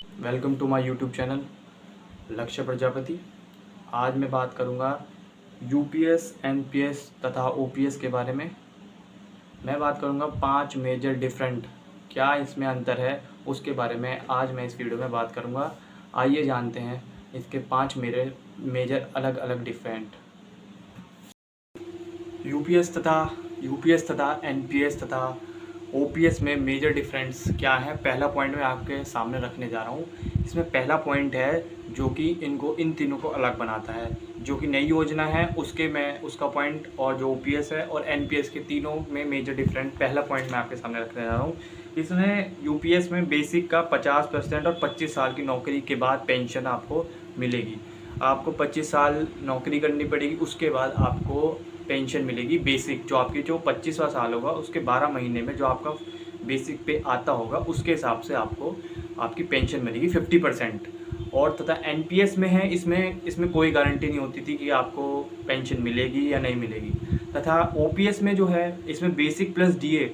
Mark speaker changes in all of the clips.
Speaker 1: Welcome to my YouTube channel Lakshya Prajapati. आज मैं बात करूंगा यूपीएस, एनपीएस तथा ओपीएस के बारे में। मैं बात करूंगा 5 मेजर डिफरेंट, क्या इसमें अंतर है उसके बारे में आज मैं इस वीडियो में बात करूंगा। आइए जानते हैं इसके 5 मेजर अलग अलग डिफरेंट यूपीएस तथा एनपीएस तथा ओपीएस में मेजर डिफरेंस क्या है। पहला पॉइंट मैं आपके सामने रखने जा रहा हूँ। इसमें पहला पॉइंट है जो कि इन तीनों को अलग बनाता है। जो कि नई योजना है उसका पॉइंट, और जो ओपीएस है और एनपीएस के तीनों में मेजर डिफरेंट पहला पॉइंट मैं आपके सामने रखने जा रहा हूँ। इसमें यूपीएस में बेसिक का 50% और 25 साल की नौकरी के बाद पेंशन आपको मिलेगी। आपको 25 साल नौकरी करनी पड़ेगी, उसके बाद आपको पेंशन मिलेगी बेसिक। जो 25वां साल होगा उसके 12 महीने में जो आपका बेसिक पे आता होगा उसके हिसाब से आपको आपकी पेंशन मिलेगी 50%। और तथा एनपीएस में है, इसमें कोई गारंटी नहीं होती थी कि आपको पेंशन मिलेगी या नहीं मिलेगी। तथा ओपीएस में जो है इसमें बेसिक प्लस डीए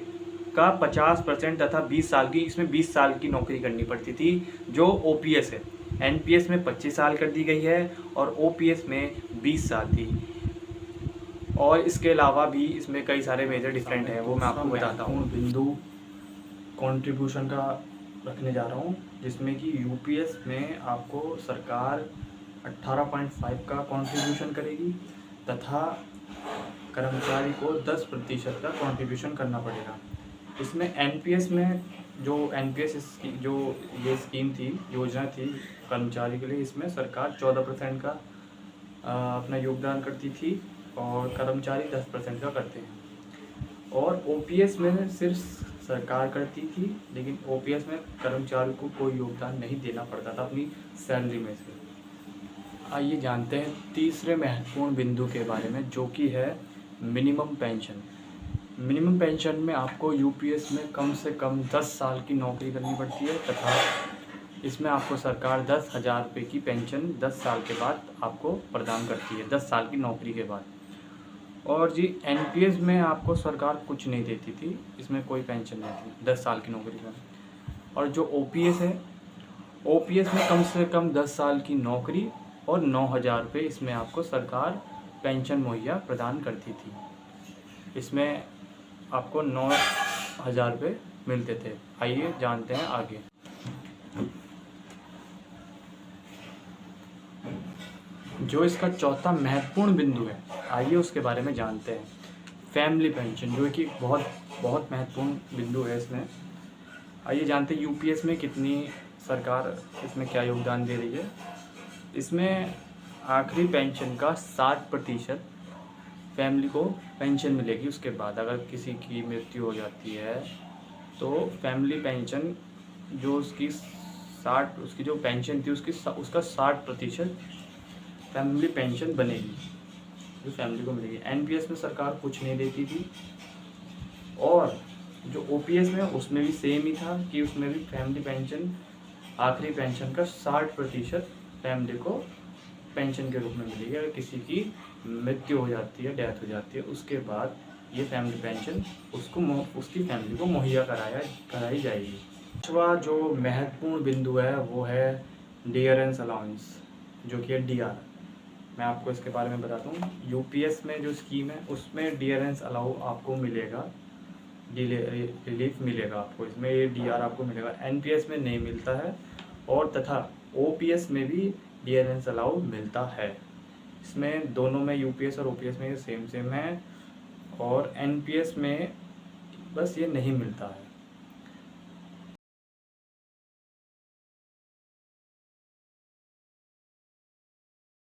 Speaker 1: का 50% तथा 20 साल की नौकरी करनी पड़ती थी जो ओपीएस है। एनपीएस में 25 साल कर दी गई है और ओपीएस में 20 साल थी। और इसके अलावा भी इसमें कई सारे मेजर डिफरेंट हैं, वो मैं आपको बताता हूँ। बिंदु कंट्रीब्यूशन का रखने जा रहा हूँ, जिसमें कि यूपीएस में आपको सरकार 18.5 का कंट्रीब्यूशन करेगी तथा कर्मचारी को 10% का कंट्रीब्यूशन करना पड़ेगा। इसमें एनपीएस में जो ये स्कीम थी, योजना थी कर्मचारी के लिए, इसमें सरकार 14% का अपना योगदान करती थी और कर्मचारी 10% का करते हैं। और ओपीएस में सिर्फ सरकार करती थी, लेकिन ओपीएस में कर्मचारी को कोई योगदान नहीं देना पड़ता था अपनी सैलरी में से। आइए जानते हैं तीसरे महत्वपूर्ण बिंदु के बारे में, जो कि है मिनिमम पेंशन। मिनिमम पेंशन में आपको यूपीएस में कम से कम 10 साल की नौकरी करनी पड़ती है तथा इसमें आपको सरकार 10,000 रुपये की पेंशन 10 साल के बाद आपको प्रदान करती है, 10 साल की नौकरी के बाद। और जी एनपीएस में आपको सरकार कुछ नहीं देती थी, इसमें कोई पेंशन नहीं थी 10 साल की नौकरी में। और जो ओपीएस है, ओपीएस में कम से कम 10 साल की नौकरी और 9,000 रुपये इसमें आपको सरकार पेंशन मुहैया प्रदान करती थी। इसमें आपको 9,000 रुपये मिलते थे। आइए जानते हैं आगे। जो इसका चौथा महत्वपूर्ण बिंदु है, आइए उसके बारे में जानते हैं। फैमिली पेंशन, जो कि बहुत बहुत महत्वपूर्ण बिंदु है इसमें। आइए जानते हैं यूपीएस में कितनी सरकार इसमें क्या योगदान दे रही है। इसमें आखिरी पेंशन का 60% फैमिली को पेंशन मिलेगी। उसके बाद अगर किसी की मृत्यु हो जाती है तो फैमिली पेंशन जो उसकी जो पेंशन थी उसका 60% फैमिली पेंशन बनेगी जो फैमिली को मिलेगी। एनपीएस में सरकार कुछ नहीं देती थी। और जो ओपीएस में उसमें भी सेम ही था कि उसमें भी फैमिली पेंशन, आखिरी पेंशन का 60% फैमिली को पेंशन के रूप में मिलेगी। अगर किसी की मृत्यु हो जाती है, डेथ हो जाती है, उसके बाद ये फैमिली पेंशन उसकी फैमिली को मुहैया कराई जाएगी। पांचवा जो महत्वपूर्ण बिंदु है वो है डियरेंस अलाउंस, जो कि है डीआर। मैं आपको इसके बारे में बताता हूँ। यूपीएस में जो स्कीम है उसमें डियरेंस अलाउ आपको मिलेगा, रिलीफ मिलेगा आपको, इसमें ये डीआर आपको मिलेगा। एनपीएस में नहीं मिलता है। और तथा ओपीएस में भी डियरेंस अलाउ मिलता है। इसमें दोनों में, यूपीएस और ओपीएस में ये सेम है। और एनपीएस में बस ये नहीं मिलता है।